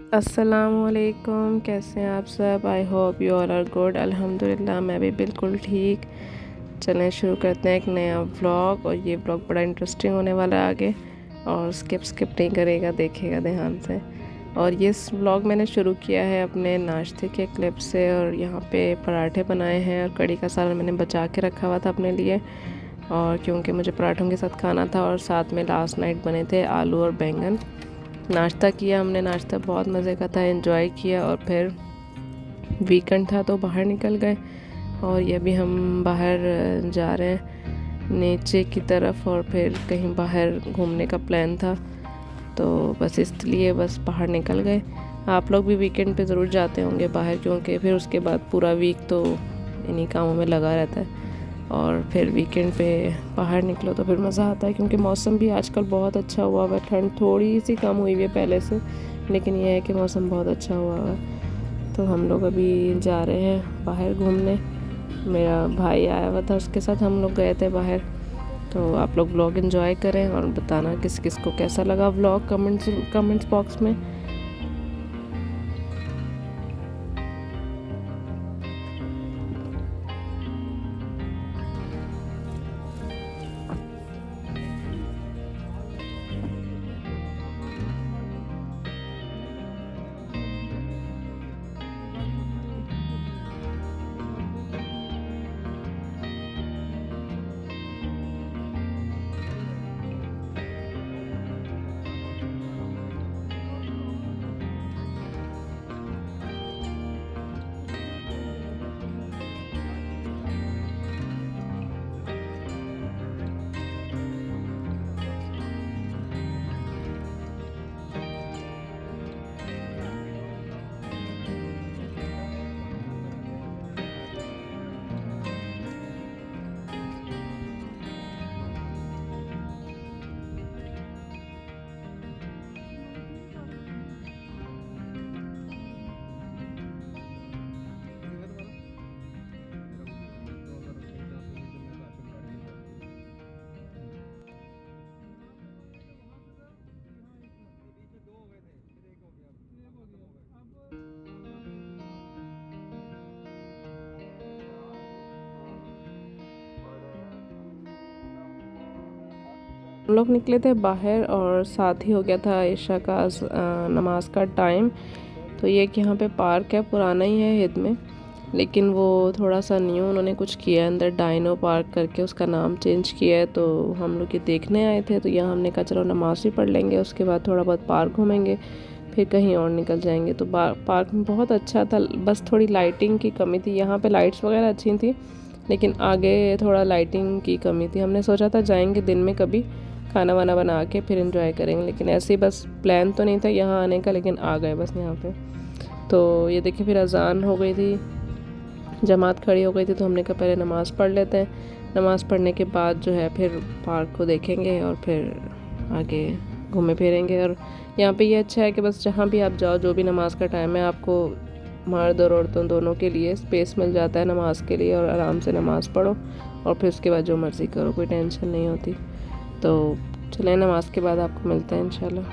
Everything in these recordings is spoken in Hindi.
अस्सलामुअलैकुम, कैसे हैं आप सब। I hope you all are good. अल्हम्दुलिल्लाह मैं भी बिल्कुल ठीक। चलें शुरू करते हैं एक नया व्लॉग, और ये व्लॉग बड़ा इंटरेस्टिंग होने वाला है आगे, और स्किप नहीं करेगा, देखेगा ध्यान से। और ये व्लॉग मैंने शुरू किया है अपने नाश्ते के क्लिप से, और यहाँ पे पराठे बनाए हैं और कड़ी का सालन मैंने बचा के रखा हुआ था अपने लिए, और क्योंकि मुझे पराठों के साथ खाना था। और साथ में लास्ट नाइट बने थे आलू और बैंगन। नाश्ता किया हमने, नाश्ता बहुत मज़े का था, एंजॉय किया। और फिर वीकेंड था तो बाहर निकल गए, और ये भी हम बाहर जा रहे हैं नीचे की तरफ, और फिर कहीं बाहर घूमने का प्लान था, तो बस इसलिए बस बाहर निकल गए। आप लोग भी वीकेंड पे ज़रूर जाते होंगे बाहर, क्योंकि फिर उसके बाद पूरा वीक तो इन्हीं कामों में लगा रहता है, और फिर वीकेंड पे बाहर निकलो तो फिर मज़ा आता है। क्योंकि मौसम भी आजकल बहुत अच्छा हुआ हुआ है, ठंड थोड़ी सी कम हुई हुई है पहले से, लेकिन यह है कि मौसम बहुत अच्छा हुआ हुआ है। तो हम लोग अभी जा रहे हैं बाहर घूमने। मेरा भाई आया हुआ था, उसके साथ हम लोग गए थे बाहर। तो आप लोग व्लॉग एंजॉय करें, और बताना किस किस को कैसा लगा व्लॉग कमेंट्स बॉक्स में। हम लोग निकले थे बाहर, और साथ ही हो गया था इशा का नमाज का टाइम। तो ये कि यहाँ पे पार्क है, पुराना ही है हिद में, लेकिन वो थोड़ा सा न्यू उन्होंने कुछ किया है अंदर, डाइनो पार्क करके उसका नाम चेंज किया है। तो हम लोग ये देखने आए थे, तो यहाँ हमने कहा चलो नमाज भी पढ़ लेंगे, उसके बाद थोड़ा बहुत पार्क घूमेंगे, फिर कहीं और निकल जाएंगे। तो पार्क में बहुत अच्छा था, बस थोड़ी लाइटिंग की कमी थी। यहाँ पे लाइट्स वगैरह अच्छी थी, लेकिन आगे थोड़ा लाइटिंग की कमी थी। हमने सोचा था जाएंगे दिन में कभी, खाना वाना बना के फिर एंजॉय करेंगे, लेकिन ऐसे ही बस प्लान तो नहीं था यहाँ आने का, लेकिन आ गए बस यहाँ पे। तो ये देखिए फिर अजान हो गई थी, जमात खड़ी हो गई थी, तो हमने कहा पहले नमाज़ पढ़ लेते हैं। नमाज़ पढ़ने के बाद जो है फिर पार्क को देखेंगे, और फिर आगे घूमे फिरेंगे। और यहाँ पे ये अच्छा है कि बस जहाँ भी आप जाओ, जो भी नमाज़ का टाइम है, आपको मर्द और औरतों दोनों के लिए स्पेस मिल जाता है नमाज़ के लिए, और आराम से नमाज़ पढ़ो, और फिर उसके बाद जो मर्ज़ी करो, कोई टेंशन नहीं होती। तो चलें, नमाज के बाद आपको मिलते हैं इंशाल्लाह।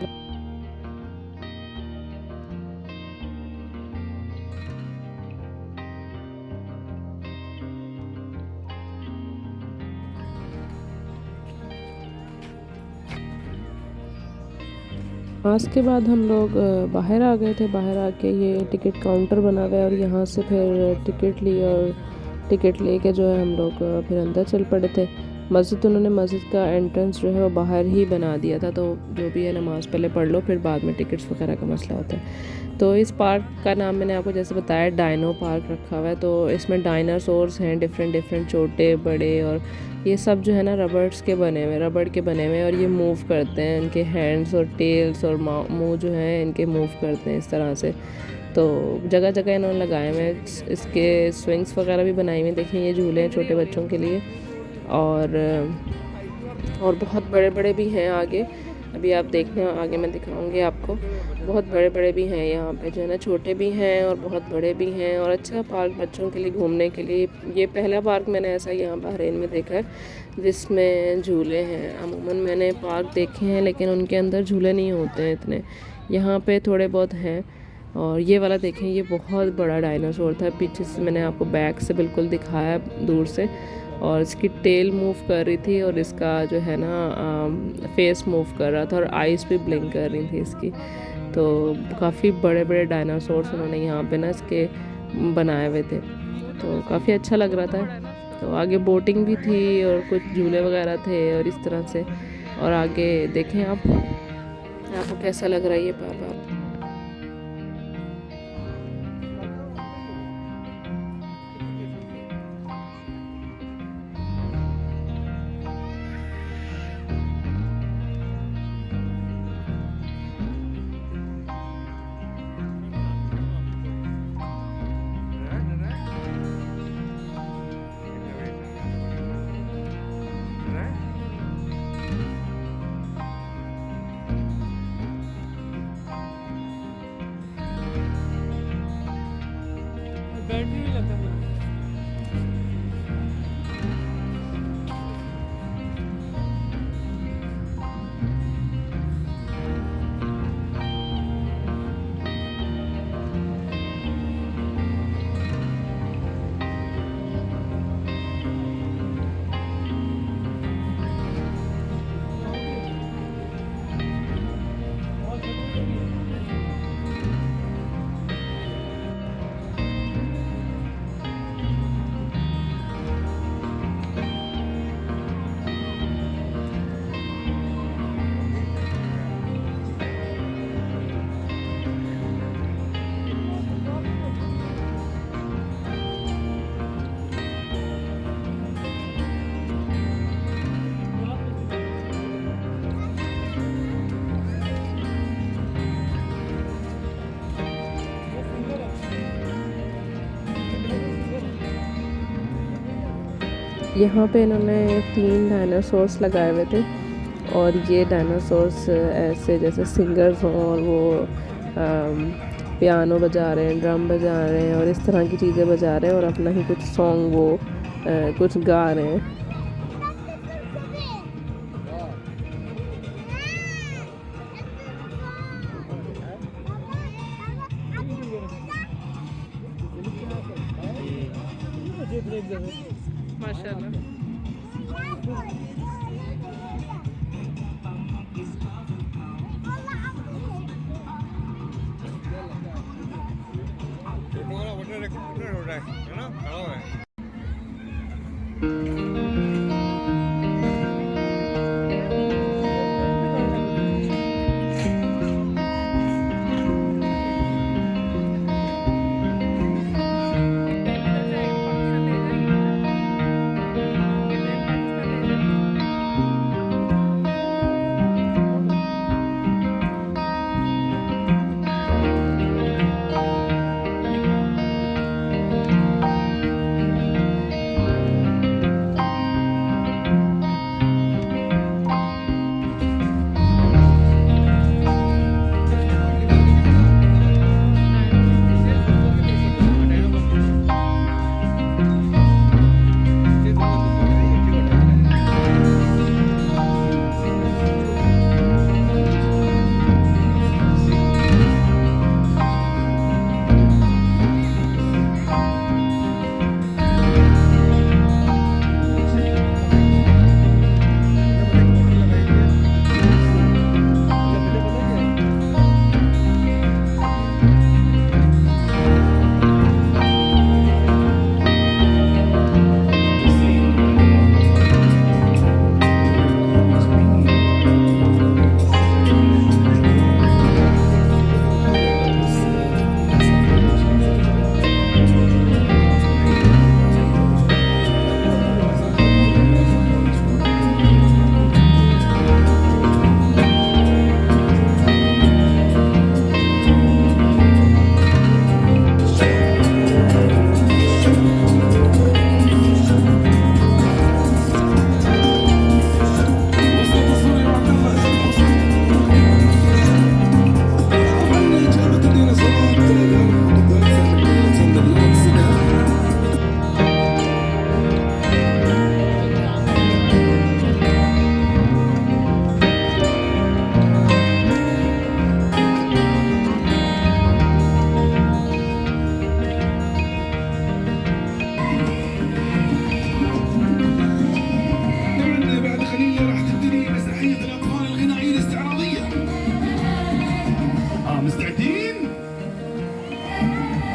नमाज के बाद हम लोग बाहर आ गए थे। बाहर आके ये टिकट काउंटर बना हुआ है, और यहाँ से फिर टिकट ली, और टिकट लेके जो है हम लोग फिर अंदर चल पड़े थे। मस्जिद का एंट्रेंस जो है वो बाहर ही बना दिया था, तो जो भी है नमाज़ पहले पढ़ लो, फिर बाद में टिकट्स वगैरह का मसला होता है। तो इस पार्क का नाम मैंने आपको जैसे बताया, डायनो पार्क रखा हुआ है। तो इसमें डायनासोर्स हैं, डिफरेंट छोटे बड़े, और ये सब जो है ना रबड़ के बने हुए, और ये मूव करते हैं, इनके हैंड्स और टेल्स और मुंह जो है इनके मूव करते हैं इस तरह से। तो जगह जगह इन्होंने लगाए हुए हैं, इसके स्विंग्स वगैरह भी बनाई हुई हैं। देखिए ये झूले हैं छोटे बच्चों के लिए, और बहुत बड़े बड़े भी हैं आगे। अभी आप देखना, आगे मैं दिखाऊंगी आपको। बहुत बड़े बड़े भी हैं यहाँ पे जो है ना, छोटे भी हैं और बहुत बड़े भी हैं। और अच्छा पार्क बच्चों के लिए घूमने के लिए, ये पहला पार्क मैंने ऐसा यहाँ बहरीन में देखा है जिसमें झूले हैं। अमूमन मैंने पार्क देखे हैं, लेकिन उनके अंदर झूले नहीं होते हैं इतने। यहाँ पे थोड़े बहुत हैं, और ये वाला देखें, ये बहुत बड़ा डायनासोर था। पीछे से मैंने आपको बैक से बिल्कुल दिखाया दूर से, और इसकी टेल मूव कर रही थी और इसका जो है ना फेस मूव कर रहा था और आइज़ भी ब्लिंक कर रही थी इसकी। तो काफ़ी बड़े बड़े डायनासोर्स उन्होंने यहाँ पे ना इसके बनाए हुए थे, तो काफ़ी अच्छा लग रहा था। तो आगे बोटिंग भी थी और कुछ झूले वगैरह थे और इस तरह से। और आगे देखें आपको कैसा लग रहा है ये पार्क। बैटरी भी लगता है। यहाँ पे इन्होंने 3 डायनासोर्स लगाए हुए थे, और ये डायनासोर्स ऐसे जैसे सिंगर्स हों और वो पियानो बजा रहे हैं, ड्रम बजा रहे हैं और इस तरह की चीज़ें बजा रहे हैं और अपना ही कुछ सॉन्ग वो कुछ गा रहे हैं। माशाल्लाह। है ना, खड़ा हुआ है।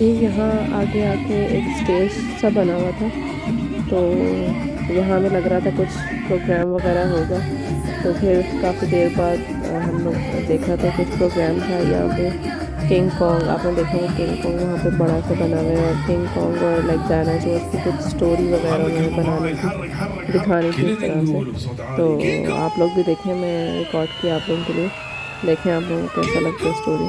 ये यहाँ आगे आके एक स्टेज सा बना हुआ था, तो यहाँ हमें लग रहा था कुछ प्रोग्राम वगैरह होगा। तो फिर काफ़ी देर बाद हम लोग देखा तो कुछ प्रोग्राम था यहाँ पे। किंग कॉन्ग, आपने देखा होगा किंग कॉन्ग वहाँ पे बड़ा सा बना हुआ है, और किंग कॉन्ग और लाइक डायनासोर्स की कुछ स्टोरी वगैरह उन्होंने बनाने की, दिखाने की इस तरह से। तो आप लोग भी देखें, मैं रिकॉर्ड किया आप लोगों के लिए, देखें आप लोगों को कैसा लगता है स्टोरी।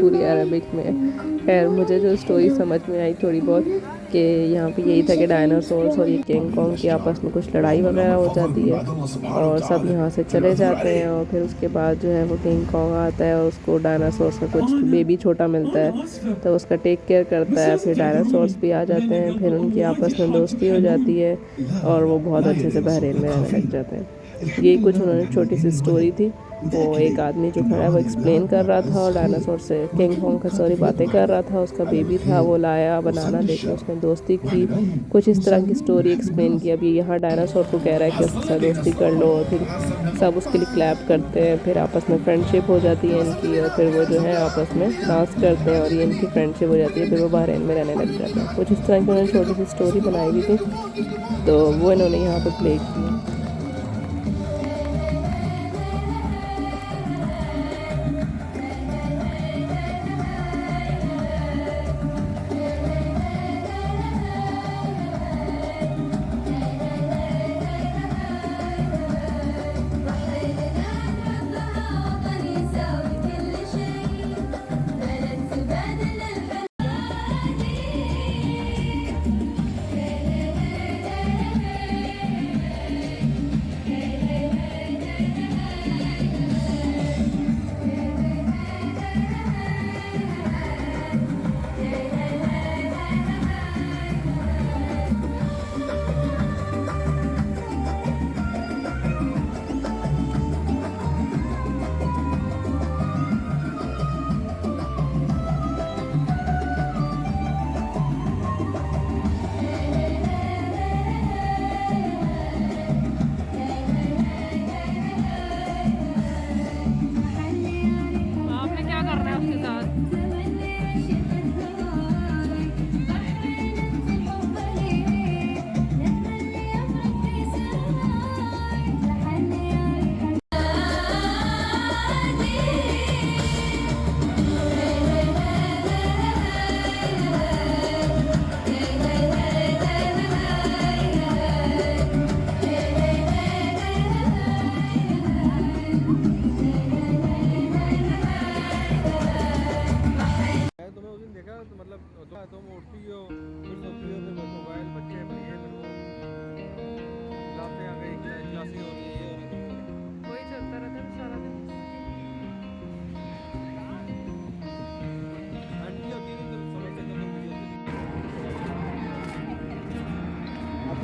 पूरी अरबिक में है। खैर मुझे जो स्टोरी समझ में आई थोड़ी बहुत, कि यहाँ पे यही था कि डायनासोर्स और ये किंग कॉन्ग की आपस में कुछ लड़ाई वगैरह हो जाती है और सब यहाँ से चले जाते हैं। और फिर उसके बाद जो है वो किंग कॉन्ग आता है और उसको डायनासोर्स का कुछ बेबी छोटा मिलता है, तो उसका टेक केयर करता है। फिर डायनासोर्स भी आ जाते हैं, फिर उनकी आपस में दोस्ती हो जाती है और वो बहुत अच्छे से बहरीन में रहने लग जाते हैं। यही कुछ उन्होंने छोटी सी स्टोरी थी। वो एक आदमी जो खड़ा है वो एक्सप्लेन कर रहा था और डायनासोर से किंग कॉन्ग का सॉरी बातें कर रहा था। उसका बेबी था, वो लाया बनाना देके उसने दोस्ती की, कुछ इस तरह की स्टोरी एक्सप्लेन की। अभी यहाँ डायनासोर को कह रहा है कि उसके साथ दोस्ती कर लो, और फिर सब उसके लिए क्लैप करते हैं। फिर आपस में फ्रेंडशिप हो जाती है इनकी, और फिर वो जो है आपस में डांस करते हैं और ये इनकी फ्रेंडशिप हो जाती है। फिर वो बहरीन में रहने लग जाते हैं। कुछ इस तरह की उन्होंने छोटी सी स्टोरी बनाई हुई थी, तो वो इन्होंने यहाँ पर प्ले की।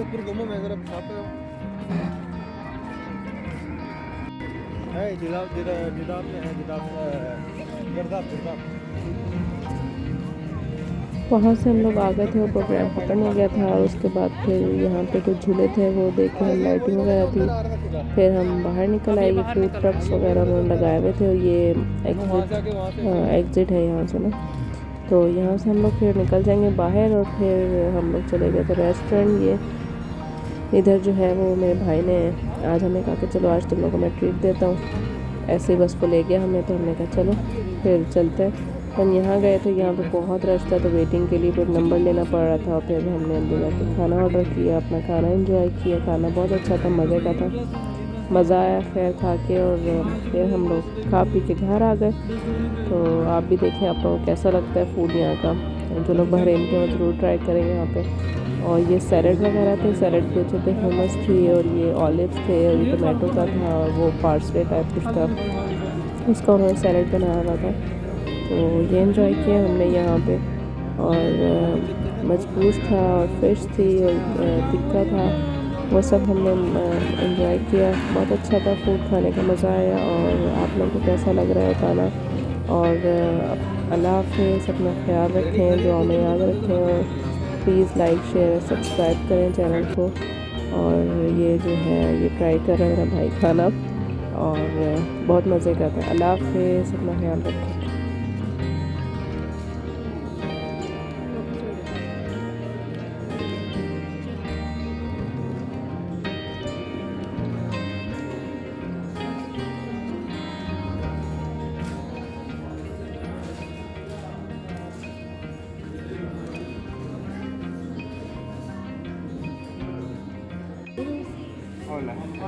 ऊपर घूमो मैं जरा छाप है जिराफ जिराफ में है जिराफ गिरदाफ वहाँ से हम लोग आ गए थे, वो प्रोग्राम खत्म हो गया था। और उसके बाद फिर यहाँ पे कुछ झूले थे, वो देखे हम, लाइटिंग वगैरह थी। फिर हम बाहर निकल आए, ये फूड ट्रक्स वगैरह उन्होंने लगाए हुए थे और ये एग्ज़िट है यहाँ से ना। तो यहाँ से हम लोग फिर निकल जाएंगे बाहर और फिर हम लोग चले गए थे रेस्टोरेंट। ये इधर जो है वो मेरे भाई ने आज हमें कहा कि चलो आज तुम लोगों को मैं ट्रीट देता हूँ। ऐसे ही बस वो ले गया हमें, तो हमने कहा चलो फिर चलते हैं। हम यहाँ गए थे, यहाँ पे बहुत रश था, तो वेटिंग के लिए फिर नंबर लेना पड़ रहा था। फिर हमने अंदर जाके खाना ऑर्डर किया, अपना खाना एंजॉय किया। खाना बहुत अच्छा था, मज़े का था, मज़ा आया खैर खा के। और फिर हम लोग खा पी के घर आ गए। तो आप भी देखें आप लोगों को कैसा लगता है फूड यहाँ का। जो लोग बहरीन के वो ज़रूर ट्राई करेंगे यहाँ पे। और ये सैलड वगैरह थे, सैलड भी अच्छे थे, hummus थी और ये ऑलिव्स थे और ये टोमेटो का था और वो पार्सले टाइप कुछ था, उसका उन्होंने सैलड बनाया हुआ था। तो ये एंजॉय किया हमने यहाँ पे। और मजबूस था और फिश थी और टिक्का था, वो सब हमने एंजॉय किया। बहुत अच्छा था, फूड खाने का मज़ा आया। और आप लोगों को कैसा लग रहा है बताना। और अल्लाह हाफ़िज़, अपना ख्याल रखें, दुआ में याद रखें और प्लीज़ लाइक शेयर सब्सक्राइब करें चैनल को। और ये जो है ये ट्राई कर रहा है मेरा भाई खाना और बहुत मज़े का था। अल्लाह हाफ़िज़, अपना ख्याल रखें।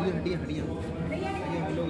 हड्डियाँ किलो कर